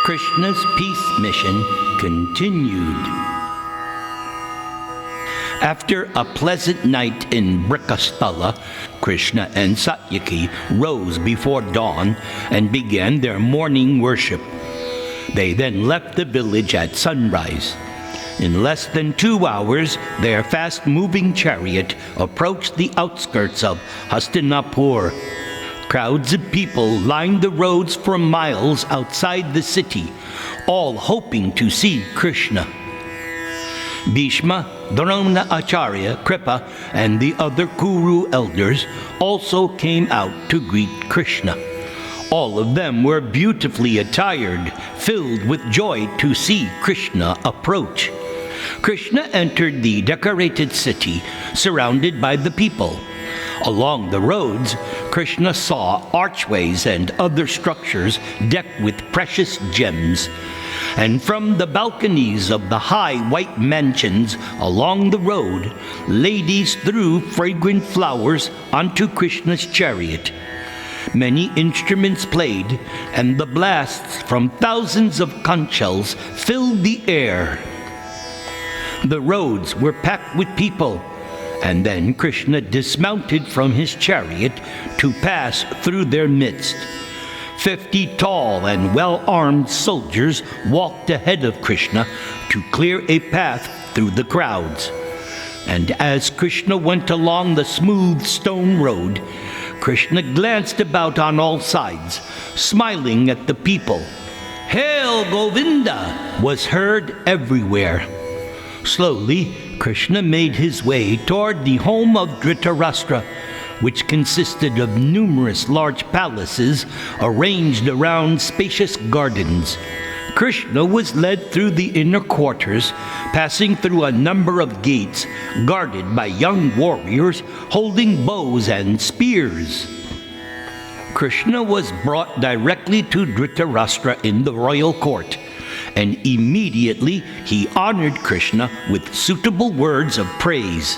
Krishna's peace mission continued. After a pleasant night in Brikasthala, Krishna and Satyaki rose before dawn and began their morning worship. They then left the village at sunrise. In less than 2 hours, their fast-moving chariot approached the outskirts of Hastinapur. Crowds of people lined the roads for miles outside the city, all hoping to see Krishna. Bhishma, Drona Acharya, Kripa, and the other Kuru elders also came out to greet Krishna. All of them were beautifully attired, filled with joy to see Krishna approach. Krishna entered the decorated city, surrounded by the people. Along the roads, Krishna saw archways and other structures decked with precious gems. And from the balconies of the high white mansions along the road, ladies threw fragrant flowers onto Krishna's chariot. Many instruments played, and the blasts from thousands of conch shells filled the air. The roads were packed with people, and then Krishna dismounted from his chariot to pass through their midst. 50 tall and well-armed soldiers walked ahead of Krishna to clear a path through the crowds. And as Krishna went along the smooth stone road, Krishna glanced about on all sides, smiling at the people. "Hail, Govinda!" was heard everywhere. Slowly, Krishna made his way toward the home of Dhritarashtra, which consisted of numerous large palaces arranged around spacious gardens. Krishna was led through the inner quarters, passing through a number of gates guarded by young warriors holding bows and spears. Krishna was brought directly to Dhritarashtra in the royal court, and immediately he honored Krishna with suitable words of praise.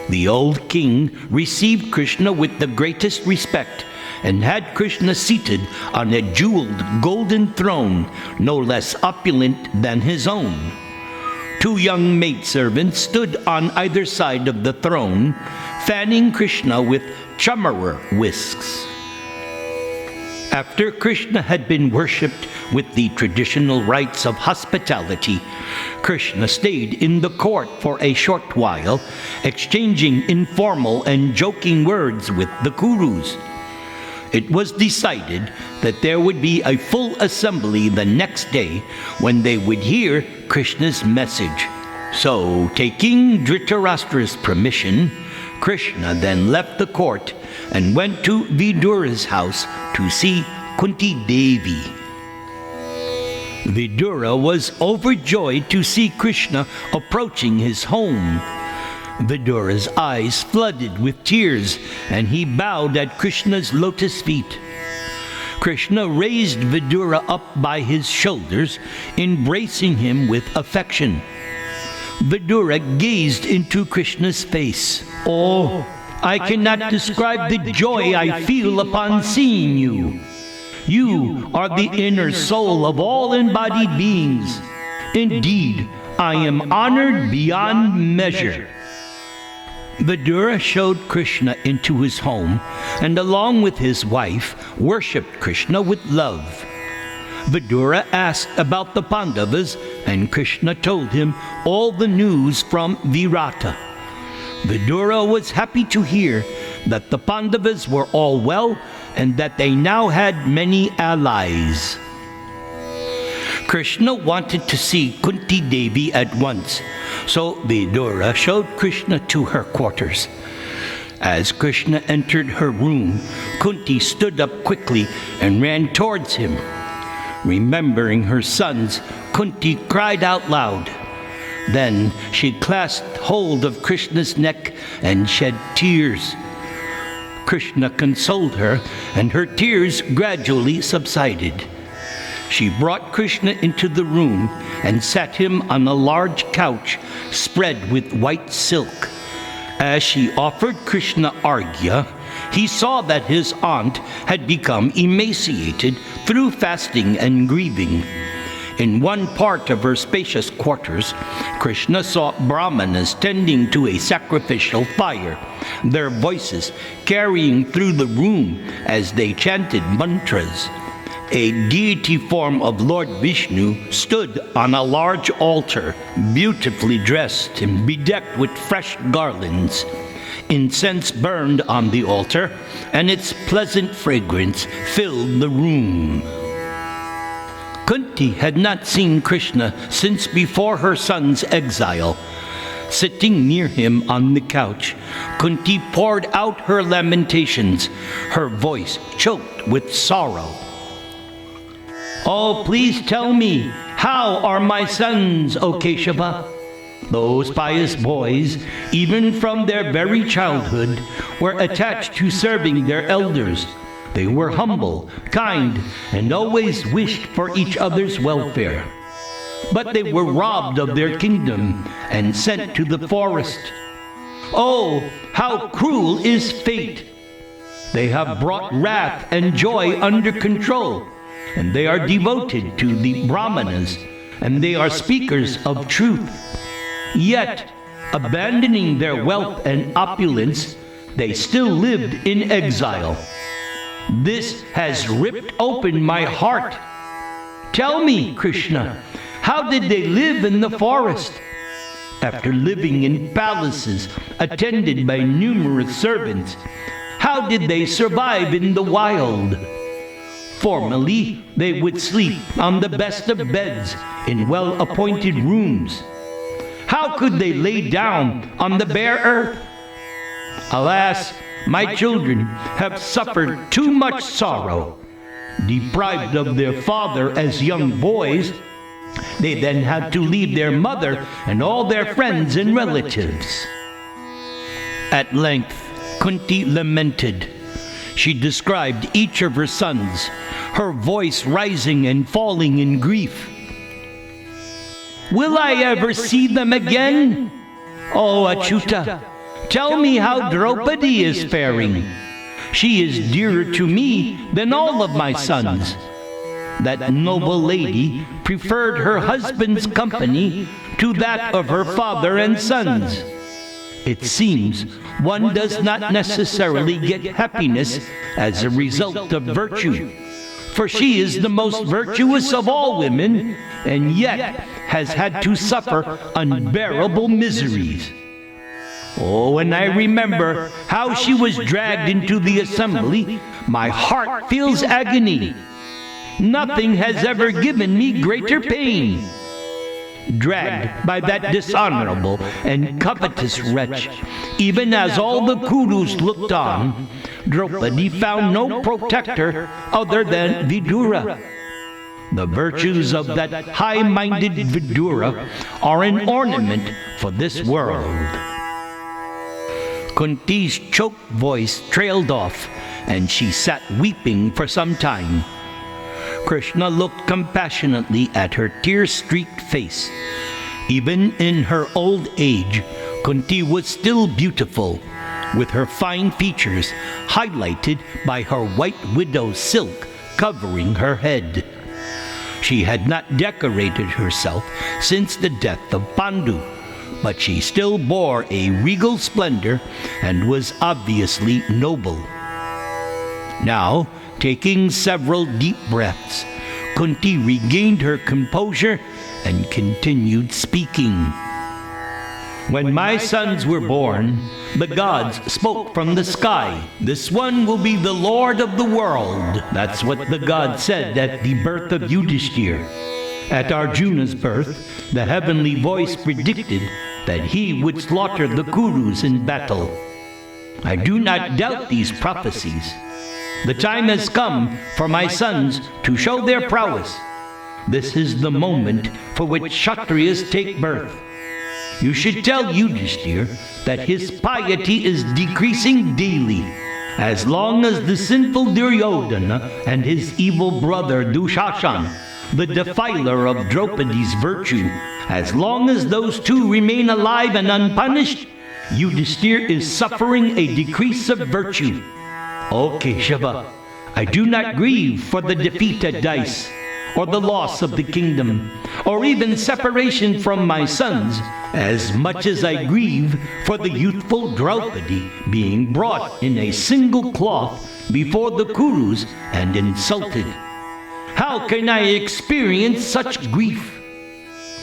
The old king received Krishna with the greatest respect and had Krishna seated on a jeweled golden throne, no less opulent than his own. 2 young maidservants stood on either side of the throne, fanning Krishna with chamara whisks. After Krishna had been worshipped with the traditional rites of hospitality, Krishna stayed in the court for a short while, exchanging informal and joking words with the Kurus. It was decided that there would be a full assembly the next day when they would hear Krishna's message. So, taking Dhritarashtra's permission, Krishna then left the court and went to Vidura's house to see Kunti Devi. Vidura was overjoyed to see Krishna approaching his home. Vidura's eyes flooded with tears, and he bowed at Krishna's lotus feet. Krishna raised Vidura up by his shoulders, embracing him with affection. Vidura gazed into Krishna's face. "Oh, I cannot describe the joy I feel upon seeing you. You are the inner soul of all embodied beings. Indeed, I am honored beyond measure." Vidura showed Krishna into his home, and along with his wife, worshipped Krishna with love. Vidura asked about the Pandavas, and Krishna told him all the news from Virata. Vidura was happy to hear that the Pandavas were all well and that they now had many allies. Krishna wanted to see Kunti Devi at once, so Vidura showed Krishna to her quarters. As Krishna entered her room, Kunti stood up quickly and ran towards him. Remembering her sons, Kunti cried out loud. Then she clasped hold of Krishna's neck and shed tears. Krishna consoled her, and her tears gradually subsided. She brought Krishna into the room and sat him on a large couch spread with white silk. As she offered Krishna arghya, he saw that his aunt had become emaciated through fasting and grieving. In one part of her spacious quarters, Krishna saw brahmanas tending to a sacrificial fire, their voices carrying through the room as they chanted mantras. A deity form of Lord Vishnu stood on a large altar, beautifully dressed and bedecked with fresh garlands. Incense burned on the altar, and its pleasant fragrance filled the room. Kunti had not seen Krishna since before her son's exile. Sitting near him on the couch, Kunti poured out her lamentations, her voice choked with sorrow. "Oh, please tell me, how are my sons, O Keshava?" Those pious boys, even from their very childhood, were attached to serving their elders. They were humble, kind, and always wished for each other's welfare. But they were robbed of their kingdom and sent to the forest. Oh, how cruel is fate! They have brought wrath and joy under control, and they are devoted to the brahmanas, and they are speakers of truth. Yet, abandoning their wealth and opulence, they still lived in exile. This has ripped open my heart. Tell me, Krishna, how did they live in the forest? After living in palaces attended by numerous servants, how did they survive in the wild? Formerly, they would sleep on the best of beds in well-appointed rooms. How could they lay down on the bare earth? Alas, my children have suffered too much sorrow. Deprived of their father as young boys, they then had to leave their mother and all their friends and relatives. At length, Kunti lamented. She described each of her sons, her voice rising and falling in grief. "Will I ever see them again? Oh, Achyuta, tell me how Draupadi is faring. She is dearer to me than all of my sons. That noble lady preferred her husband's company to that of her father and sons. It seems one does not necessarily get happiness as a result of virtue, for she is the most virtuous of all women, and yet has had to suffer unbearable miseries. Oh, when I remember how she was dragged into the assembly, my heart feels agony. Nothing has ever given me greater pain. Dragged by that dishonorable and covetous wretch, even as all the Kurus looked on, Draupadi found no protector other than Vidura. The virtues of that high-minded Vidura are an ornament for this world. Kunti's choked voice trailed off, and she sat weeping for some time. Krishna looked compassionately at her tear-streaked face. Even in her old age, Kunti was still beautiful, with her fine features highlighted by her white widow silk covering her head. She had not decorated herself since the death of Pandu, but she still bore a regal splendor and was obviously noble. Now, taking several deep breaths, Kunti regained her composure and continued speaking. "When my sons were born, the gods spoke from the sky. This one will be the Lord of the world." That's what the gods said at the birth of Yudhishthir. At Arjuna's birth, the heavenly voice predicted that he would slaughter the Kurus in battle. I do not doubt these prophecies. The time has come for my sons to show their prowess. This is the moment for which Kshatriyas take birth. You should tell Yudhishthir that his piety is decreasing daily. As long as the sinful Duryodhana and his evil brother Dushashan, the defiler of Draupadi's virtue, as long as those two remain alive and unpunished, Yudhishthir is suffering a decrease of virtue. O Keshava, I do not grieve for the defeated dice, or the loss of the kingdom, or even separation from my sons, as much as I grieve for the youthful Draupadi being brought in a single cloth before the Kurus and insulted. How can I experience such grief?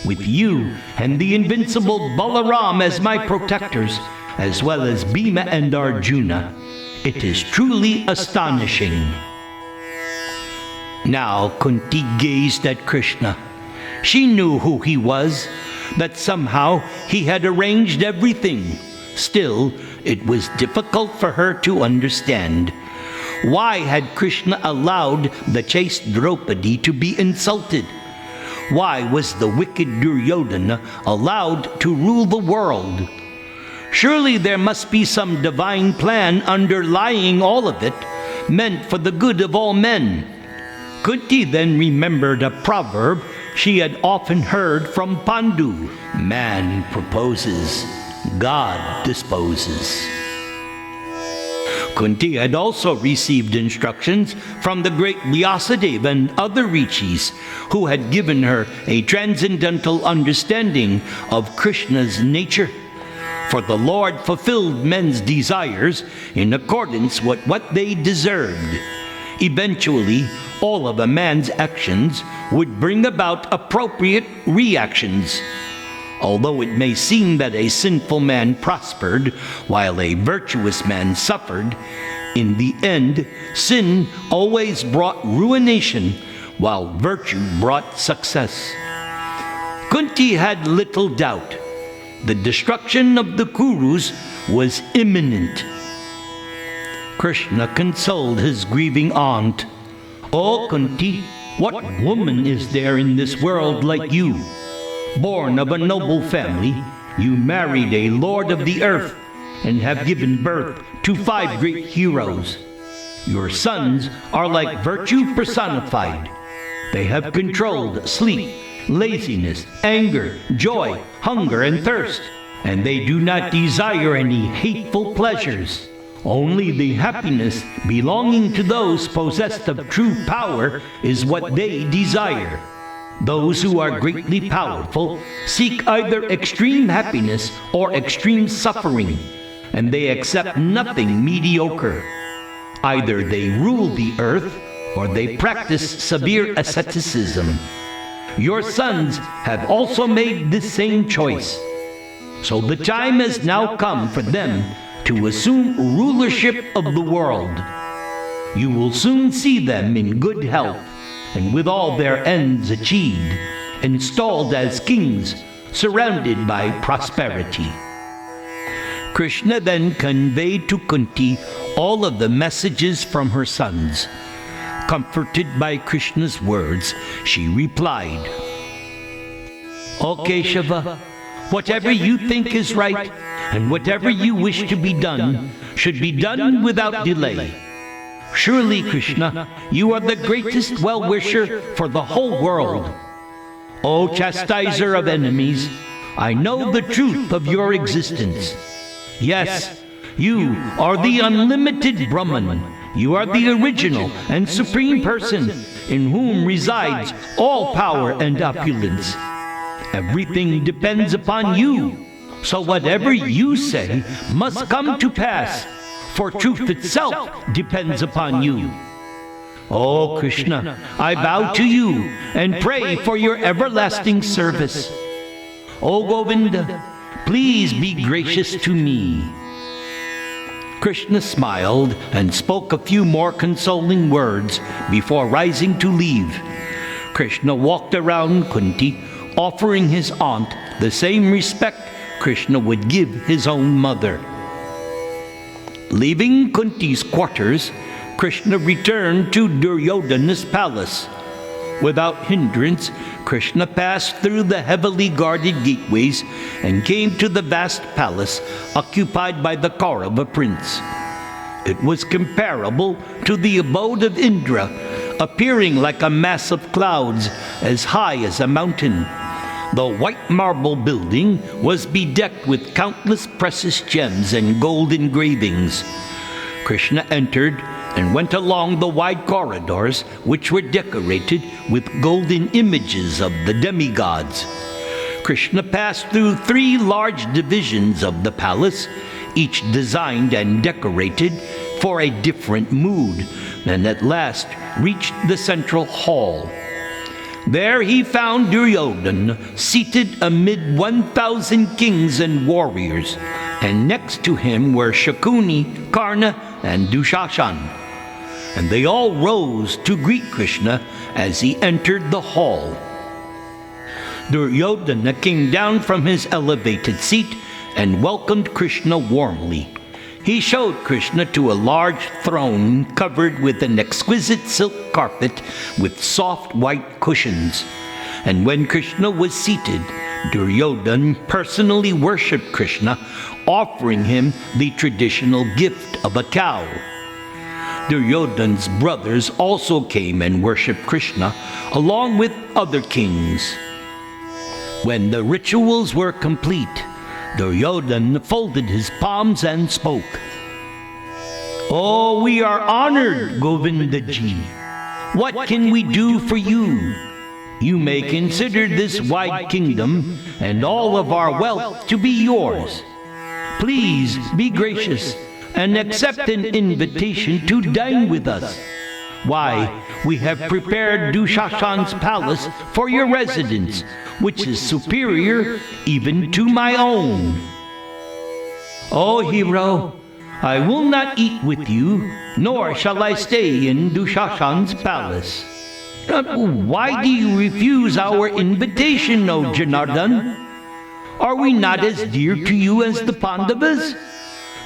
With you and the invincible Balaram as my protectors, as well as Bhima and Arjuna, it is truly astonishing. Now Kunti gazed at Krishna. She knew who he was, that somehow he had arranged everything. Still, it was difficult for her to understand. Why had Krishna allowed the chaste Draupadi to be insulted? Why was the wicked Duryodhana allowed to rule the world? Surely there must be some divine plan underlying all of it, meant for the good of all men. Kunti then remembered a proverb she had often heard from Pandu: man proposes, God disposes. Kunti had also received instructions from the great Vyasadeva and other rishis who had given her a transcendental understanding of Krishna's nature. For the Lord fulfilled men's desires in accordance with what they deserved. Eventually, all of a man's actions would bring about appropriate reactions. Although it may seem that a sinful man prospered while a virtuous man suffered, in the end, sin always brought ruination while virtue brought success. Kunti had little doubt. The destruction of the Kurus was imminent. Krishna consoled his grieving aunt. "O Kunti, what woman is there in this world like you? Born of a noble family, you married a lord of the earth and have given birth to 5 great heroes. Your sons are like virtue personified. They have controlled sleep, laziness, anger, joy, hunger, and thirst, and they do not desire any hateful pleasures. Only the happiness belonging to those possessed of true power is what they desire. Those who are greatly powerful seek either extreme happiness or extreme suffering, and they accept nothing mediocre. Either they rule the earth or they practice severe asceticism. Your sons have also made this same choice. So the time has now come for them to assume rulership of the world. You will soon see them in good health and with all their ends achieved, installed as kings, surrounded by prosperity." Krishna then conveyed to Kunti all of the messages from her sons. Comforted by Krishna's words, she replied, "O Keshava, whatever you think is right, and whatever you wish to be done, should be done without delay. Surely, Krishna, you are the greatest well-wisher for the whole world. O chastiser of enemies, I know the truth of your existence. Yes, you are the unlimited Brahman. You are the original and supreme person in whom resides all power and opulence. Everything depends upon you. So whatever you say must come to pass, for truth itself depends upon you. O Krishna, I bow to you and pray for your everlasting service. O Govinda, please be gracious to me." Krishna smiled and spoke a few more consoling words before rising to leave. Krishna walked around Kunti, offering his aunt the same respect Krishna would give his own mother. Leaving Kunti's quarters, Krishna returned to Duryodhana's palace. Without hindrance, Krishna passed through the heavily guarded gateways and came to the vast palace occupied by the Kaurava prince. It was comparable to the abode of Indra, appearing like a mass of clouds as high as a mountain. The white marble building was bedecked with countless precious gems and gold engravings. Krishna entered and went along the wide corridors, which were decorated with golden images of the demigods. Krishna passed through 3 large divisions of the palace, each designed and decorated for a different mood, and at last reached the central hall. There he found Duryodhana seated amid 1,000 kings and warriors, and next to him were Shakuni, Karna, and Dushashan. And they all rose to greet Krishna as he entered the hall. Duryodhana came down from his elevated seat and welcomed Krishna warmly. He showed Krishna to a large throne covered with an exquisite silk carpet with soft white cushions. And when Krishna was seated, Duryodhana personally worshipped Krishna, offering him the traditional gift of a cow. Duryodhana's brothers also came and worshipped Krishna, along with other kings. When the rituals were complete, Duryodhana folded his palms and spoke. "Oh, we are honored, Govindaji. What can we do for you? You may consider this wide kingdom and all of our wealth to be yours. Please be gracious and accept an invitation to dine with us. Why, we have prepared Dushashan's palace for your residence, which is superior even to my own." "Oh, hero, I will not eat with you, nor shall I stay in Dushashan's palace." "Why do you refuse our invitation, O Janardhan? Are we not as dear to you as the Pandavas?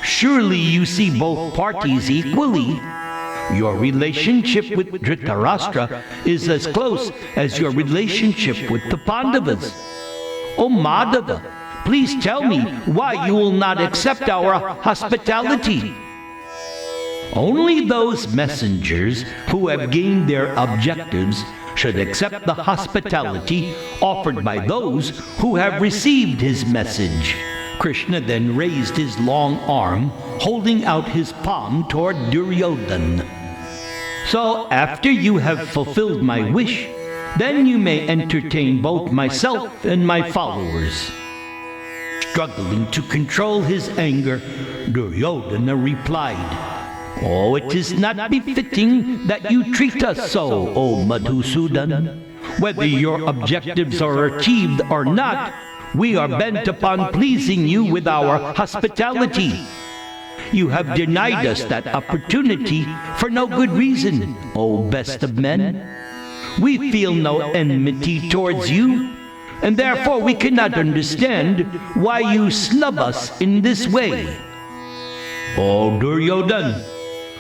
Surely you see both parties equally. Your relationship with Dhritarashtra is as close as your relationship with the Pandavas. O Madhava, please tell me why you will not accept our hospitality." "Only those messengers who have gained their objectives should accept the hospitality offered by those who have received his message." Krishna then raised his long arm, holding out his palm toward Duryodhana. "So after you have fulfilled my wish, then you may entertain both myself and my followers." Struggling to control his anger, Duryodhana replied, "Oh, it is not befitting that you treat us so, O Madhusudan. Whether your objectives are achieved or not, we are bent upon pleasing you with our hospitality. You have denied us that opportunity for no good reason, O best of men. We feel no enmity towards you, and therefore we cannot understand why you snub us in this way." "O Duryodhana,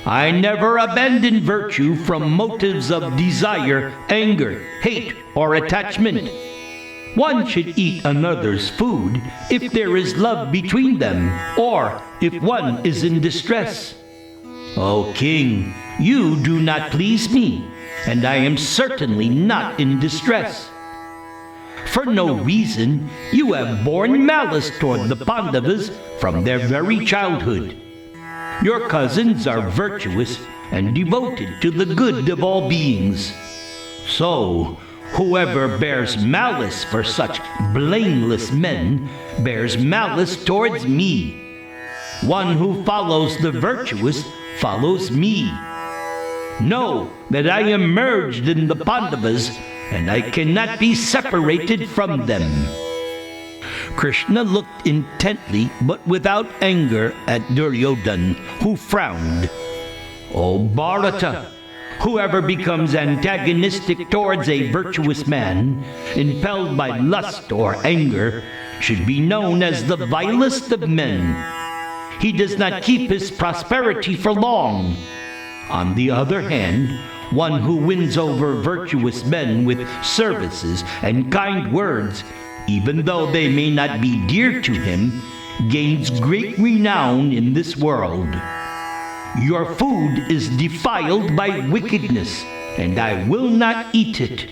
I never abandon virtue from motives of desire, anger, hate, or attachment. One should eat another's food if there is love between them, or if one is in distress. O king, you do not please me, and I am certainly not in distress. For no reason, you have borne malice toward the Pandavas from their very childhood. Your cousins are virtuous and devoted to the good of all beings. So, whoever bears malice for such blameless men bears malice towards me. One who follows the virtuous follows me. Know that I am merged in the Pandavas, and I cannot be separated from them." Krishna looked intently but without anger at Duryodhana, who frowned. "O Bharata, whoever becomes antagonistic towards a virtuous man, impelled by lust or anger, should be known as the vilest of men. He does not keep his prosperity for long. On the other hand, one who wins over virtuous men with services and kind words, even though they may not be dear to him, gains great renown in this world. Your food is defiled by wickedness, and I will not eat it.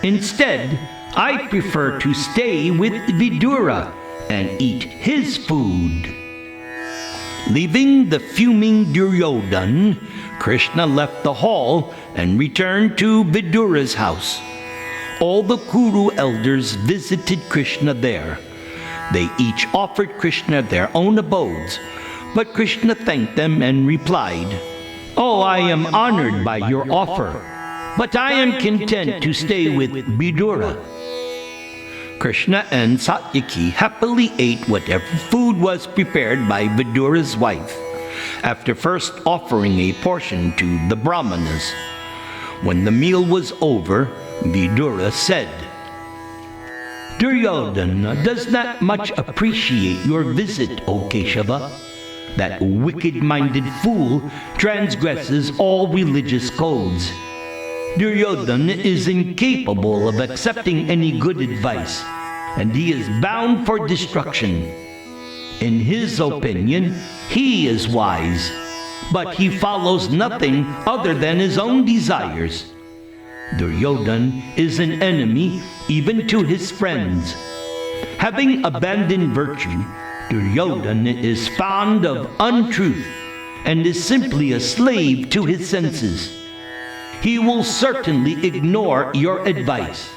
Instead, I prefer to stay with Vidura and eat his food." Leaving the fuming Duryodhana, Krishna left the hall and returned to Vidura's house. All the Kuru elders visited Krishna there. They each offered Krishna their own abodes, but Krishna thanked them and replied, "Oh, I am honored by your offer, but I am content to stay with Vidura." Krishna and Satyaki happily ate whatever food was prepared by Vidura's wife, after first offering a portion to the Brahmanas. When the meal was over, Vidura said, "Duryodhana does not much appreciate your visit, O Keshava. That wicked-minded fool transgresses all religious codes. Duryodhana is incapable of accepting any good advice, and he is bound for destruction. In his opinion, he is wise, but he follows nothing other than his own desires. Duryodhana is an enemy even to his friends. Having abandoned virtue, Duryodhana is fond of untruth and is simply a slave to his senses. He will certainly ignore your advice."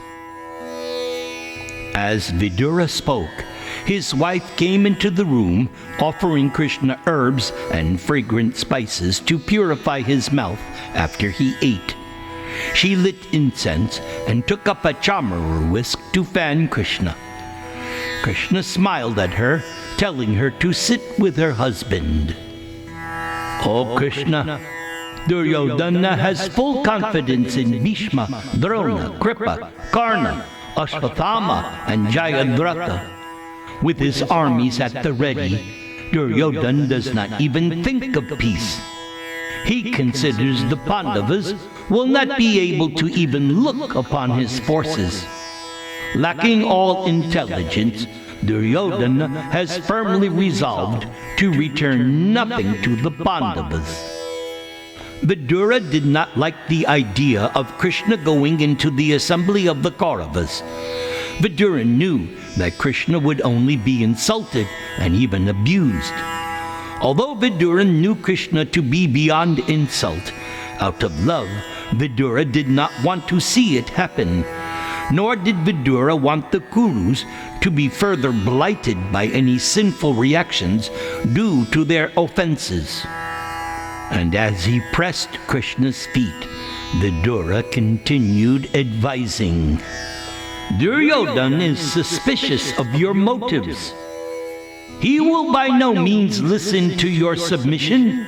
As Vidura spoke, his wife came into the room, offering Krishna herbs and fragrant spices to purify his mouth after he ate. She lit incense and took up a chamara whisk to fan Krishna. Krishna smiled at her, telling her to sit with her husband. "O Krishna, Duryodhana has full confidence in Bhishma, Drona, Kripa, Karna, Ashwathama, and Jayadratha. With his armies at the ready, Duryodhana does not even think of peace. He considers the Pandavas will not be able to even look upon his forces. Lacking all intelligence, Duryodhana has firmly resolved to return nothing to the Pandavas." Vidura did not like the idea of Krishna going into the assembly of the Kauravas. Vidura knew that Krishna would only be insulted and even abused. Although Vidura knew Krishna to be beyond insult, out of love, Vidura did not want to see it happen. Nor did Vidura want the Kurus to be further blighted by any sinful reactions due to their offenses. And as he pressed Krishna's feet, Vidura continued advising, "Duryodhana is suspicious of your motives. He will by no means listen to your submission.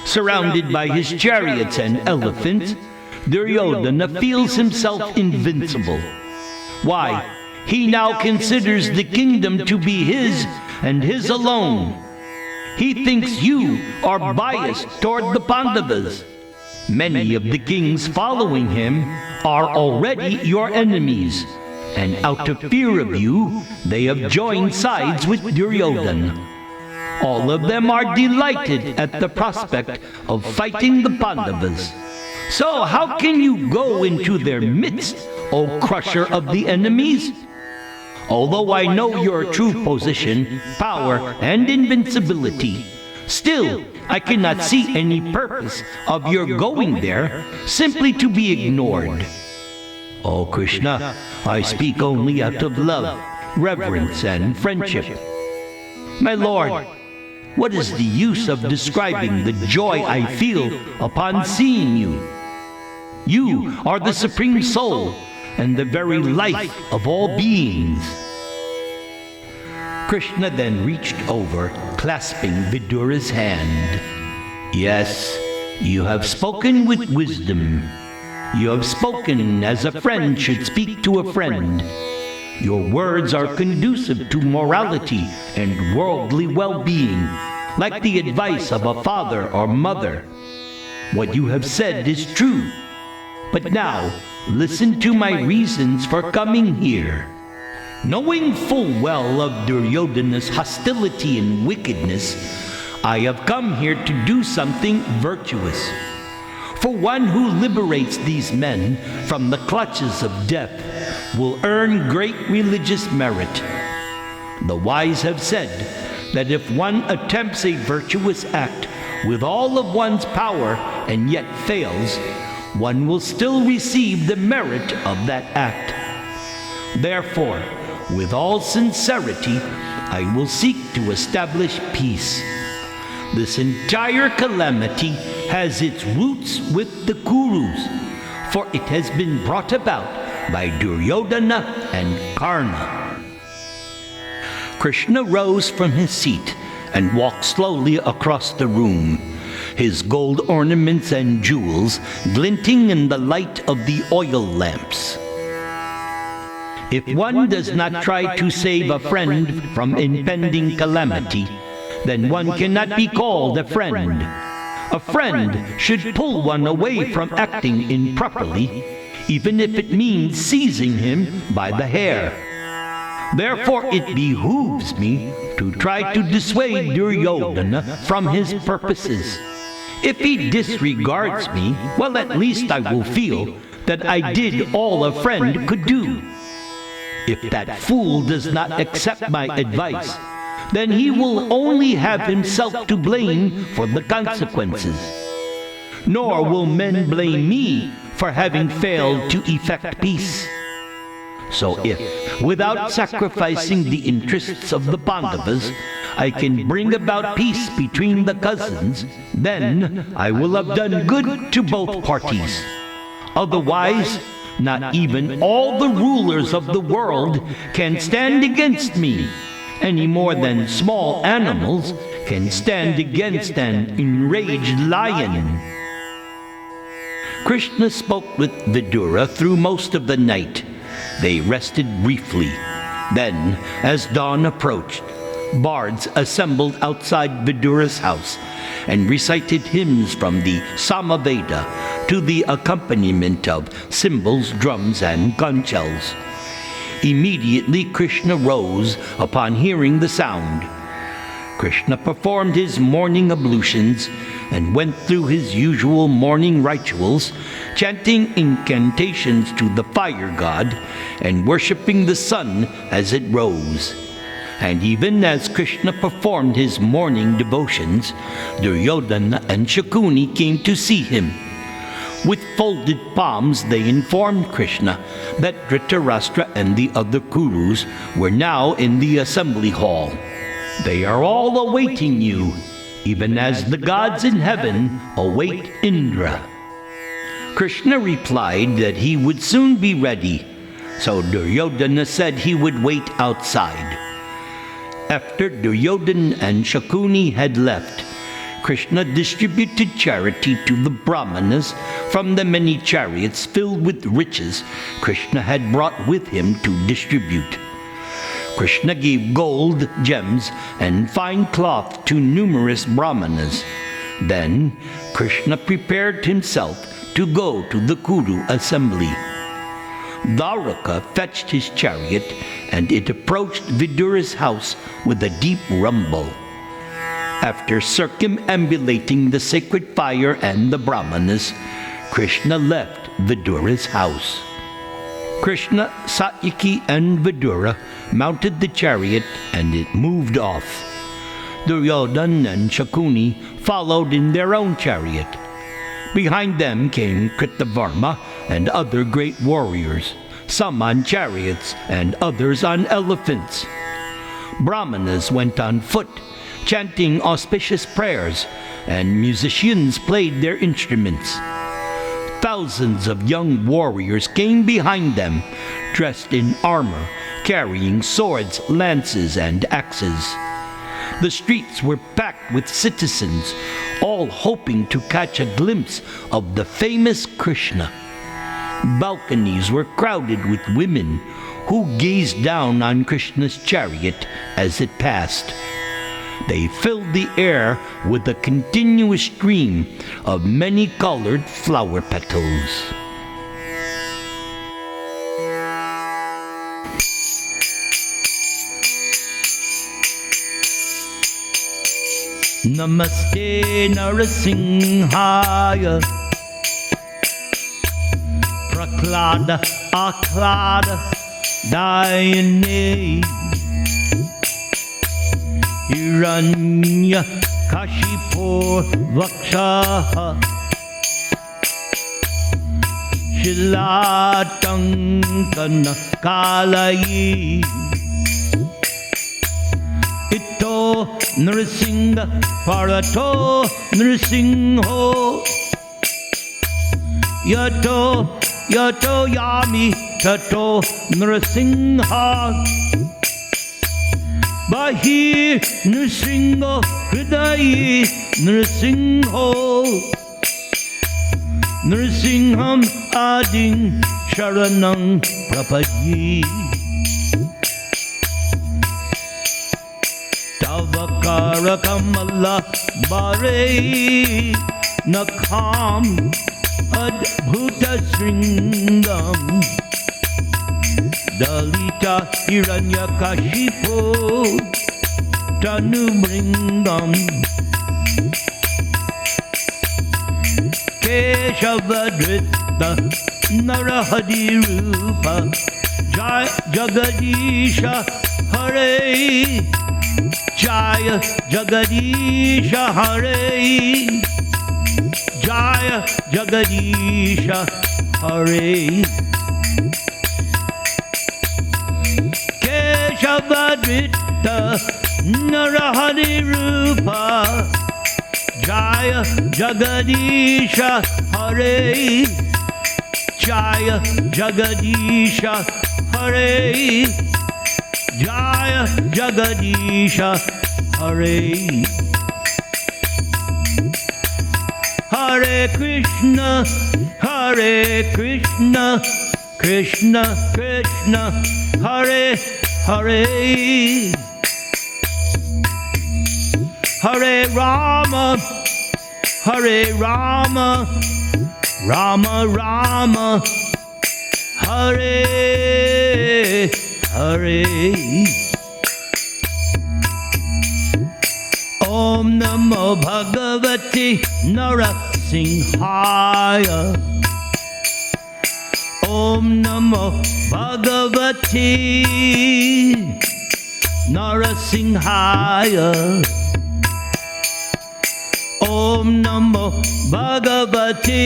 Surrounded by his chariots and elephants, Duryodhana feels himself invincible. Why, he now considers the kingdom to be his and his alone. He thinks you are biased toward the Pandavas. Many of the kings following him are already your enemies, and out of fear of you, they have joined sides with Duryodhana. All of them are delighted at the prospect of fighting the Pandavas. So how can you go into their midst, O crusher of the enemies? Although I know your true position, power, and invincibility, still I cannot see any purpose of your going there simply to be ignored. O Krishna, I speak only out of love, reverence, and friendship. My Lord, what is the use of describing the joy I feel upon seeing you? You are the Supreme Soul and the very life of all beings." Krishna then reached over, clasping Vidura's hand. "Yes, you have spoken with wisdom. You have spoken as a friend should speak to a friend. Your words are conducive to morality and worldly well-being, like the advice of a father or mother. What you have said is true. But now, listen to my reasons for coming here. Knowing full well of Duryodhana's hostility and wickedness, I have come here to do something virtuous. For one who liberates these men from the clutches of death will earn great religious merit. The wise have said that if one attempts a virtuous act with all of one's power and yet fails, one will still receive the merit of that act. Therefore, with all sincerity, I will seek to establish peace. This entire calamity has its roots with the Kurus, for it has been brought about by Duryodhana and Karna. Krishna rose from his seat and walked slowly across the room, his gold ornaments and jewels glinting in the light of the oil lamps. If one does not try to save a friend from impending calamity, then one cannot be called a friend. A friend should pull one away from acting improperly, even if it means seizing him by the hair. Therefore it behooves me to try to dissuade Duryodhana from his purposes. If he disregards me, well, at least I will feel that I did all a friend could do. If that fool does not accept my advice, then he will only have himself to blame for the consequences. Nor will men blame me for having failed to effect peace. So if, without sacrificing the interests of the Pandavas, I can bring about peace between the cousins, then I will have done good to both parties. Otherwise, not even all the rulers of the world can stand against me, any more than small animals can stand against an enraged lion. Krishna spoke with Vidura through most of the night. They rested briefly. Then, as dawn approached, bards assembled outside Vidura's house and recited hymns from the Samaveda to the accompaniment of cymbals, drums, and conch shells. Immediately Krishna rose upon hearing the sound. Krishna performed his morning ablutions and went through his usual morning rituals, chanting incantations to the fire god and worshipping the sun as it rose. And even as Krishna performed his morning devotions, Duryodhana and Shakuni came to see him. With folded palms they informed Krishna that Dhritarashtra and the other Kurus were now in the assembly hall. They are all awaiting you, even as the gods in heaven await Indra. Krishna replied that he would soon be ready, so Duryodhana said he would wait outside. After Duryodhana and Shakuni had left, Krishna distributed charity to the Brahmanas from the many chariots filled with riches Krishna had brought with him to distribute. Krishna gave gold, gems, and fine cloth to numerous Brahmanas. Then Krishna prepared himself to go to the Kuru assembly. Dwaraka fetched his chariot, and it approached Vidura's house with a deep rumble. After circumambulating the sacred fire and the Brahmanas, Krishna left Vidura's house. Krishna, Satyaki, and Vidura mounted the chariot, and it moved off. Duryodhana and Shakuni followed in their own chariot. Behind them came Kritavarma and other great warriors, some on chariots and others on elephants. Brahmanas went on foot, chanting auspicious prayers, and musicians played their instruments. Thousands of young warriors came behind them, dressed in armor, carrying swords, lances, and axes. The streets were packed with citizens, all hoping to catch a glimpse of the famous Krishna. Balconies were crowded with women who gazed down on Krishna's chariot as it passed. They filled the air with a continuous stream of many-colored flower petals. Namaste Narasimhaya Praklada Aklada Dayane Hiranya Kashipo Vakshaha Shilatankana Kalayi Ito Nrsinga Parato Nrsingho Yato Yami Tato Nrsingha Bahi Nrsingho Hridayi Nrsingho Nrsingham Ading Sharanang Prapadye Tavakara Kamala Bare Nakham Adbhuta Sringam Dalita Hiranyakashipo Tanubringam Keshavadrita Narahadi Rupa Jagadisha Hare Jaya Jagadisha Hare Jaya Jagadisha Hare Keshavadrita Narahadi Rupa Jaya Jagadisha Hare Jaya Jagadisha Hare Jaya Jagadisha Hare Hare Krishna Hare Krishna Krishna Krishna Hare Hare Hare Rama Hare Rama Rama Rama Hare Hare Om Namo Bhagavate Narasimhaya Om Namo Bhagavate Narasimhaya Om Namo Bhagavate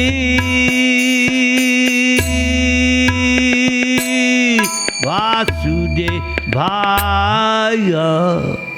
Vasudevaya